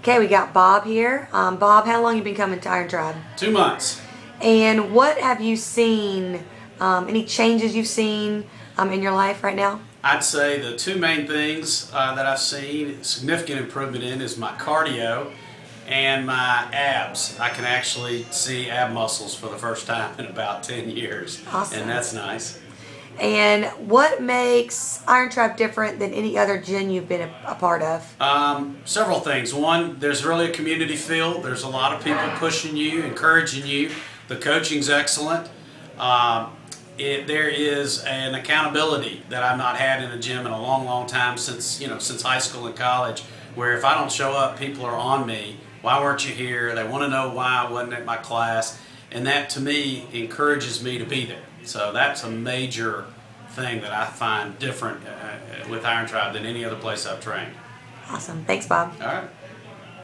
Okay, we got Bob here. Bob, how long have you been coming to Iron Tribe? 2 months. And what have you seen, any changes you've seen in your life right now? I'd say the two main things that I've seen significant improvement in is my cardio and my abs. I can actually see ab muscles for the first time in about 10 years. Awesome. And that's nice. And what makes Iron Tribe different than any other gym you've been a part of? Several things. One, there's really a community feel. There's a lot of people pushing you, encouraging you. The coaching's excellent. There is an accountability that I've not had in a gym in a long, long time since high school and college, where if I don't show up, people are on me. Why weren't you here? They want to know why I wasn't at my class, and that to me encourages me to be there. So that's a major thing that I find different with Iron Tribe than any other place I've trained. Awesome. Thanks, Bob. All right.